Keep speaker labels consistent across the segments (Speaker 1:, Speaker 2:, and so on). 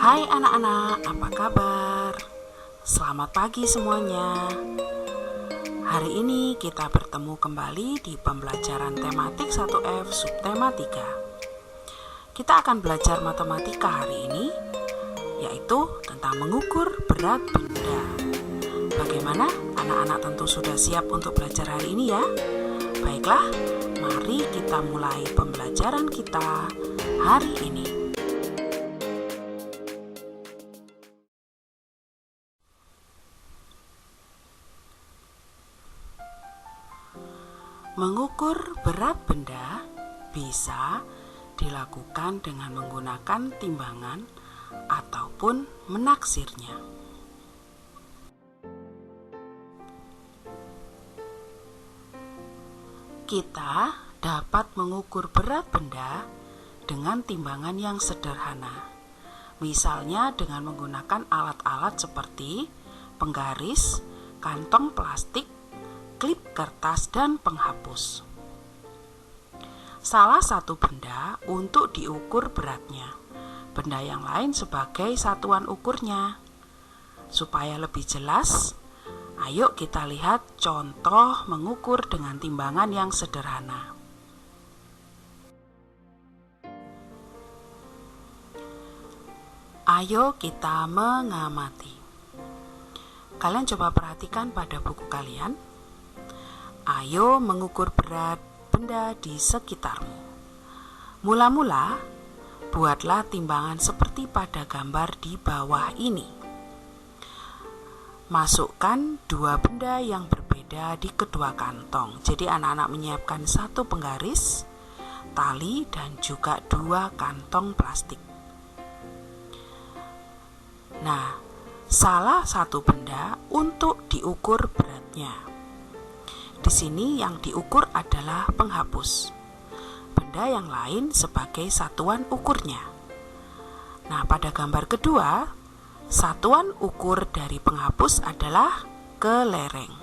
Speaker 1: Hai anak-anak, apa kabar? Selamat pagi semuanya. Hari ini kita bertemu kembali di pembelajaran tematik 1F subtema 3. Kita akan belajar matematika hari ini, yaitu tentang mengukur berat benda. Bagaimana? Anak-anak tentu sudah siap untuk belajar hari ini ya? Baiklah, mari kita mulai pembelajaran kita hari ini. Mengukur berat benda bisa dilakukan dengan menggunakan timbangan ataupun menaksirnya. Kita dapat mengukur berat benda dengan timbangan yang sederhana. Misalnya dengan menggunakan alat-alat seperti penggaris, kantong plastik, klip kertas, dan penghapus. Salah satu benda untuk diukur beratnya, benda yang lain sebagai satuan ukurnya. Supaya lebih jelas, ayo kita lihat contoh mengukur dengan timbangan yang sederhana. Ayo kita mengamati. Kalian coba perhatikan pada buku kalian. Ayo mengukur berat benda di sekitarmu. Mula-mula, buatlah timbangan seperti pada gambar di bawah ini. Masukkan dua benda yang berbeda di kedua kantong. Jadi anak-anak menyiapkan satu penggaris, tali, dan juga dua kantong plastik. Nah, salah satu benda untuk diukur beratnya. Di sini yang diukur adalah penghapus. Benda yang lain sebagai satuan ukurnya. Nah, pada gambar kedua, satuan ukur dari penghapus adalah kelereng.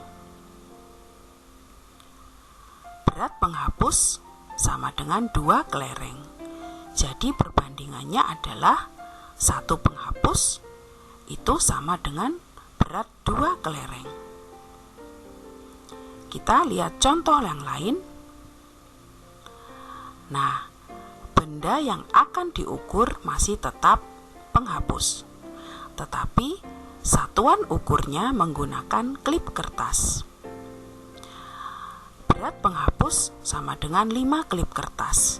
Speaker 1: Berat penghapus sama dengan 2 kelereng. Jadi perbandingannya adalah satu penghapus itu sama dengan berat 2 kelereng. Kita lihat contoh yang lain. Nah, benda yang akan diukur masih tetap penghapus, tetapi satuan ukurnya menggunakan klip kertas. Berat penghapus sama dengan 5 klip kertas.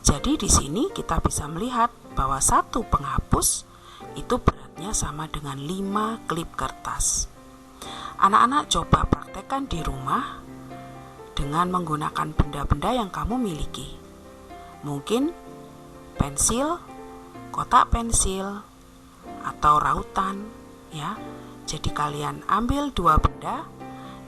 Speaker 1: Jadi di sini kita bisa melihat bahwa satu penghapus itu beratnya sama dengan 5 klip kertas. Anak-anak coba praktekkan di rumah dengan menggunakan benda-benda yang kamu miliki. Mungkin pensil, kotak pensil, atau rautan, ya. Jadi kalian ambil dua benda,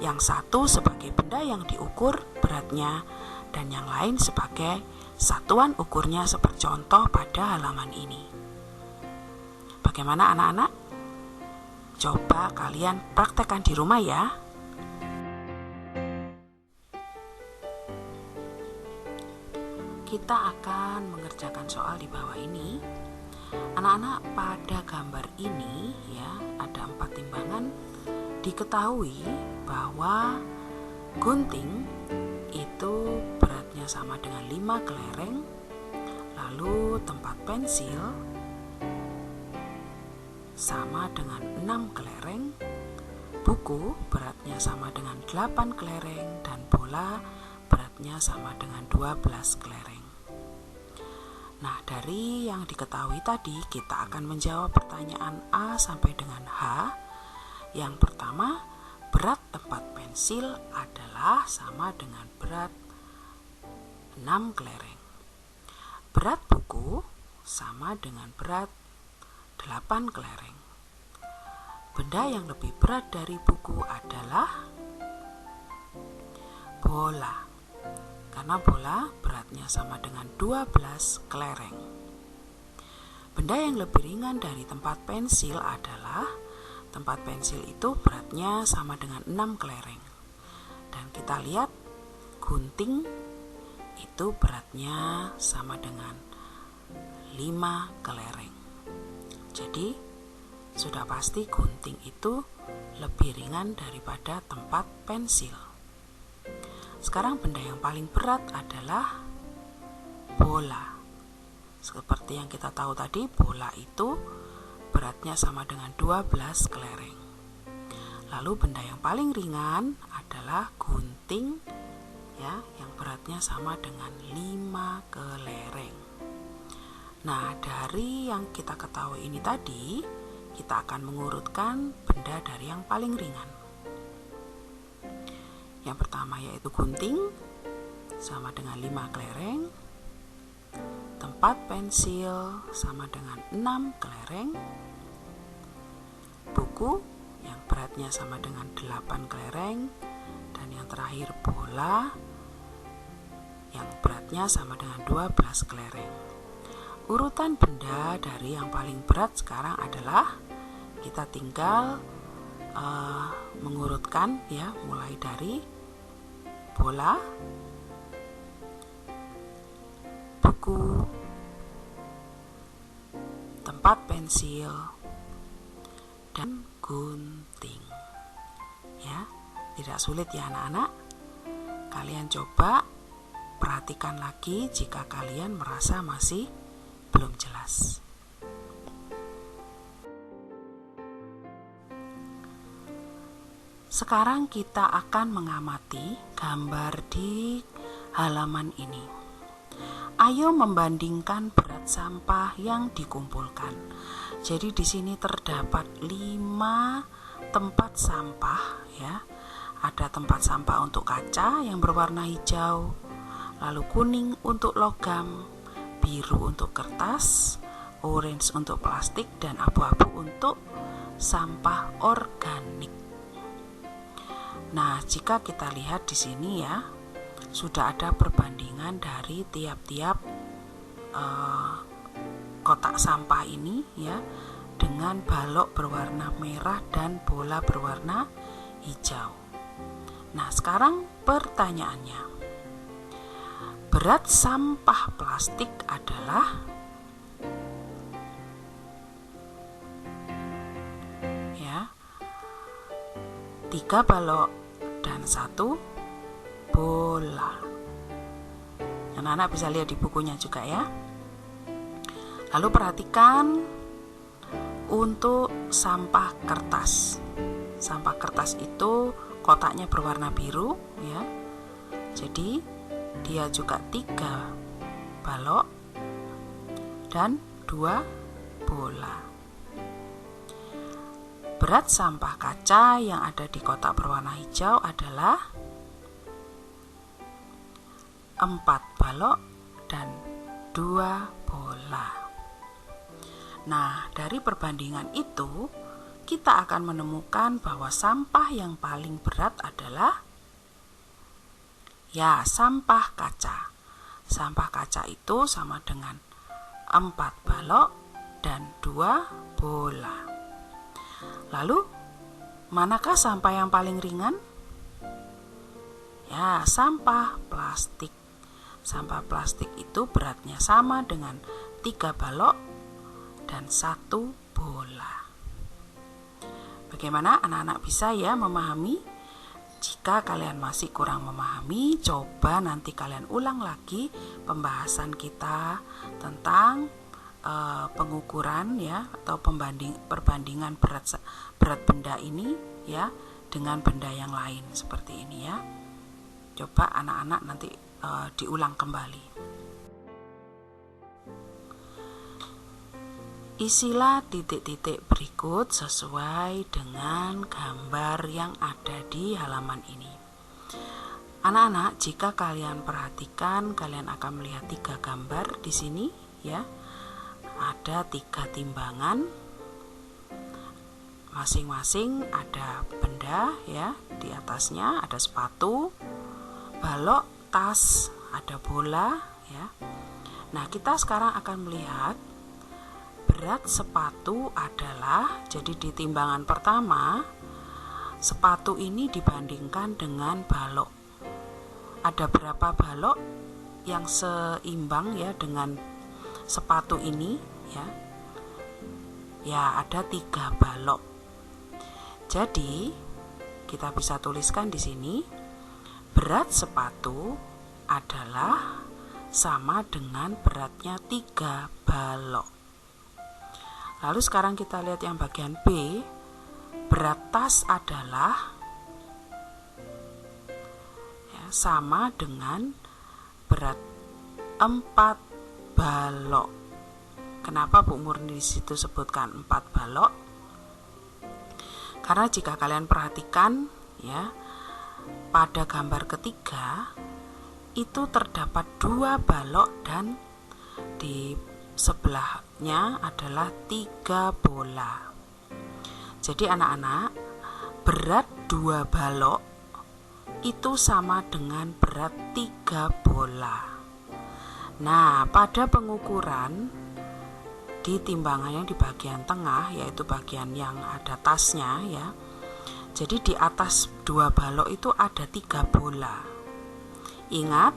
Speaker 1: yang satu sebagai benda yang diukur beratnya dan yang lain sebagai satuan ukurnya seperti contoh pada halaman ini. Bagaimana anak-anak? Coba kalian praktekkan di rumah ya. Kita akan mengerjakan soal di bawah ini. Anak-anak, pada gambar ini ya ada 4 timbangan. Diketahui bahwa gunting itu beratnya sama dengan 5 kelereng. Lalu tempat pensil sama dengan 6 kelereng, buku beratnya sama dengan 8 kelereng, dan bola beratnya sama dengan 12 kelereng. Nah, dari yang diketahui tadi, kita akan menjawab pertanyaan A sampai dengan H. Yang pertama, berat tempat pensil adalah sama dengan berat 6 kelereng. Berat buku sama dengan berat 8 kelereng. Benda yang lebih berat dari buku adalah bola, karena bola beratnya sama dengan 12 kelereng. Benda yang lebih ringan dari tempat pensil adalah tempat pensil itu beratnya sama dengan 6 kelereng. Dan kita lihat gunting itu beratnya sama dengan 5 kelereng. Jadi sudah pasti gunting itu lebih ringan daripada tempat pensil. Sekarang benda yang paling berat adalah bola. Seperti yang kita tahu tadi, bola itu beratnya sama dengan 12 kelereng. Lalu benda yang paling ringan adalah gunting, ya, yang beratnya sama dengan 5 kelereng. Nah, dari yang kita ketahui ini tadi, kita akan mengurutkan benda dari yang paling ringan. Yang pertama yaitu gunting, sama dengan 5 kelereng. Tempat pensil sama dengan 6 kelereng. Buku yang beratnya sama dengan 8 kelereng. Dan yang terakhir bola yang beratnya sama dengan 12 kelereng. Urutan benda dari yang paling berat sekarang adalah kita tinggal mengurutkan, ya, mulai dari bola, buku, tempat pensil, dan gunting. Ya, tidak sulit ya anak-anak. Kalian coba perhatikan lagi jika kalian merasa masih belum jelas. Sekarang kita akan mengamati gambar di halaman ini. Ayo membandingkan berat sampah yang dikumpulkan. Jadi di sini terdapat 5 tempat sampah, ya. Ada tempat sampah untuk kaca yang berwarna hijau, lalu kuning untuk logam, biru untuk kertas, orange untuk plastik, dan abu-abu untuk sampah organik. Nah, jika kita lihat di sini, ya, sudah ada perbandingan dari tiap-tiap kotak sampah ini, ya, dengan balok berwarna merah dan bola berwarna hijau. Nah, sekarang pertanyaannya, berat sampah plastik adalah, ya, 3 balok dan 1 bola. Anak-anak bisa lihat di bukunya juga, ya. Lalu perhatikan untuk sampah kertas. Sampah kertas itu kotaknya berwarna biru, ya. Jadi dia juga 3 balok dan 2 bola. Berat sampah kaca yang ada di kotak berwarna hijau adalah 4 balok dan 2 bola. Nah, dari perbandingan itu kita akan menemukan bahwa sampah yang paling berat adalah, ya, sampah kaca. Sampah kaca itu sama dengan 4 balok dan 2 bola. Lalu, manakah sampah yang paling ringan? Ya, sampah plastik. Sampah plastik itu beratnya sama dengan 3 balok dan 1 bola. Bagaimana anak-anak bisa, ya, memahami? Jika kalian masih kurang memahami, coba nanti kalian ulang lagi pembahasan kita tentang pengukuran, ya, atau perbandingan berat benda ini, ya, dengan benda yang lain seperti ini, ya. Coba anak-anak nanti diulang kembali. Isilah titik-titik berikut sesuai dengan gambar yang ada di halaman ini. Anak-anak, jika kalian perhatikan, kalian akan melihat 3 gambar di sini, ya. Ada 3 timbangan. Masing-masing ada benda, ya. Di atasnya ada sepatu, balok, tas, ada bola, ya. Nah, kita sekarang akan melihat berat sepatu adalah, jadi di timbangan pertama, sepatu ini dibandingkan dengan balok. Ada berapa balok yang seimbang, ya, dengan sepatu ini, ya. Ya, ada 3 balok. Jadi, kita bisa tuliskan di sini, berat sepatu adalah sama dengan beratnya 3 balok. Lalu sekarang kita lihat yang bagian B, berat tas adalah sama dengan berat 4 balok. Kenapa Bu Murni di situ sebutkan 4 balok? Karena jika kalian perhatikan ya, pada gambar ketiga itu terdapat 2 balok dan di sebelahnya adalah 3 bola. Jadi anak-anak, berat 2 balok itu sama dengan berat 3 bola. Nah, pada pengukuran di timbangannya di bagian tengah, yaitu bagian yang ada tasnya ya. Jadi di atas 2 balok itu ada 3 bola. Ingat,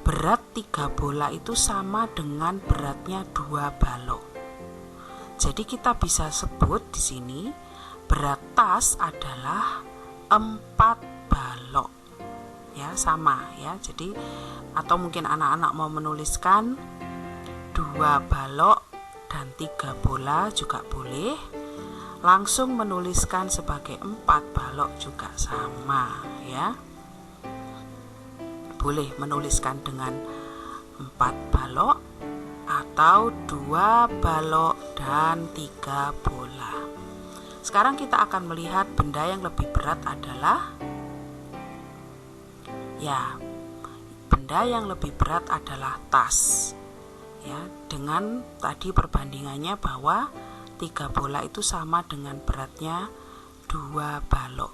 Speaker 1: berat 3 bola itu sama dengan beratnya 2 balok. Jadi kita bisa sebut di sini berat tas adalah 4 balok. Ya, sama ya. Jadi atau mungkin anak-anak mau menuliskan 2 balok dan 3 bola juga boleh. Langsung menuliskan sebagai 4 balok juga sama ya. Boleh menuliskan dengan 4 balok atau 2 balok dan 3 bola. Sekarang kita akan melihat benda yang lebih berat adalah benda yang lebih berat adalah tas. Ya, dengan tadi perbandingannya bahwa 3 bola itu sama dengan beratnya 2 balok.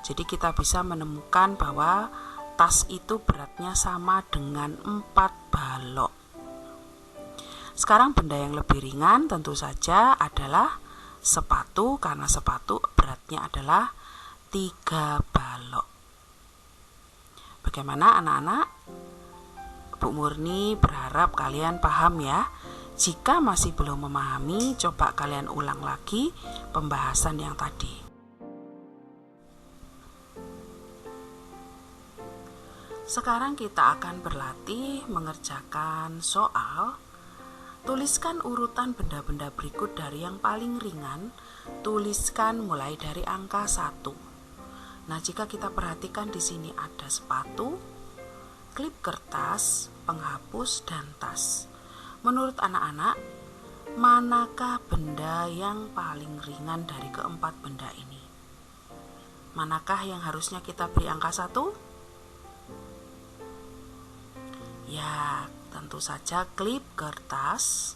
Speaker 1: Jadi kita bisa menemukan bahwa tas itu beratnya sama dengan 4 balok. Sekarang benda yang lebih ringan tentu saja adalah sepatu, karena sepatu beratnya adalah 3 balok. Bagaimana anak-anak? Bu Murni berharap kalian paham ya. Jika masih belum memahami, coba kalian ulang lagi pembahasan yang tadi. Sekarang kita akan berlatih mengerjakan soal. Tuliskan urutan benda-benda berikut dari yang paling ringan. Tuliskan mulai dari angka 1. Nah, jika kita perhatikan di sini ada sepatu, klip kertas, penghapus, dan tas. Menurut anak-anak, manakah benda yang paling ringan dari keempat benda ini? Manakah yang harusnya kita beri angka 1? Ya, tentu saja klip kertas.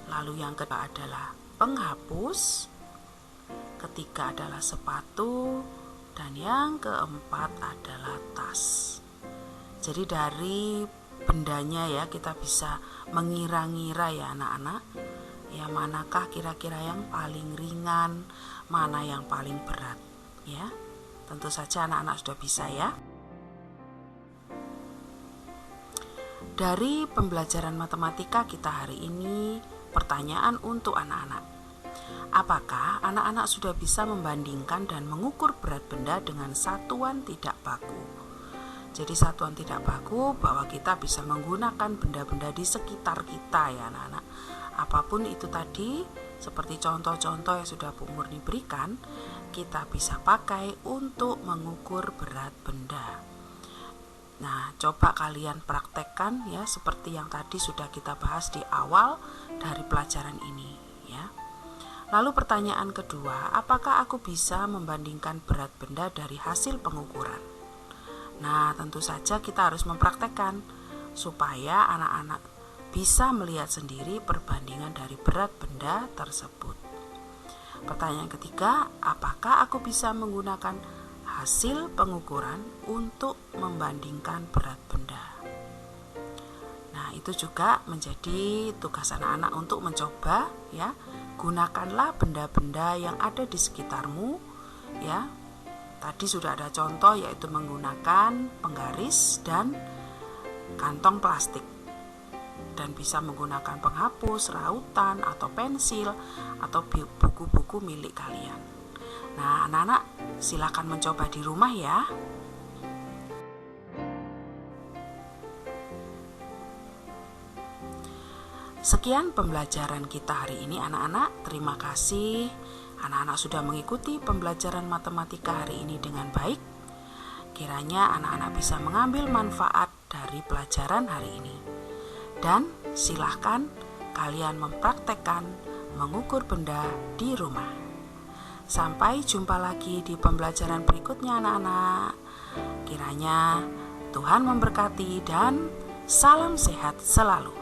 Speaker 1: Lalu yang kedua adalah penghapus. Ketiga adalah sepatu. Dan yang keempat adalah tas. Jadi dari bendanya ya kita bisa mengira-ngira ya anak-anak. Ya, manakah kira-kira yang paling ringan, mana yang paling berat ya. Tentu saja anak-anak sudah bisa ya. Dari pembelajaran matematika kita hari ini, pertanyaan untuk anak-anak. Apakah anak-anak sudah bisa membandingkan dan mengukur berat benda dengan satuan tidak baku? Jadi satuan tidak baku bahwa kita bisa menggunakan benda-benda di sekitar kita ya anak-anak. Apapun itu tadi, seperti contoh-contoh yang sudah Bu Murni berikan, kita bisa pakai untuk mengukur berat benda. Nah, coba kalian praktekkan ya seperti yang tadi sudah kita bahas di awal dari pelajaran ini ya. Lalu pertanyaan kedua, apakah aku bisa membandingkan berat benda dari hasil pengukuran? Nah, tentu saja kita harus mempraktekkan supaya anak-anak bisa melihat sendiri perbandingan dari berat benda tersebut. Pertanyaan ketiga, apakah aku bisa menggunakan hasil pengukuran untuk membandingkan berat benda? Nah, itu juga menjadi tugas anak-anak untuk mencoba ya. Gunakanlah benda-benda yang ada di sekitarmu ya. Tadi sudah ada contoh yaitu menggunakan penggaris dan kantong plastik. dan bisa menggunakan penghapus, rautan, atau pensil, atau buku-buku milik kalian. Nah, anak-anak silakan mencoba di rumah ya. Sekian pembelajaran kita hari ini anak-anak. Terima kasih. Anak-anak sudah mengikuti pembelajaran matematika hari ini dengan baik. Kiranya anak-anak bisa mengambil manfaat dari pelajaran hari ini. Dan silahkan kalian mempraktekkan mengukur benda di rumah. Sampai jumpa lagi di pembelajaran berikutnya anak-anak. Kiranya Tuhan memberkati dan salam sehat selalu.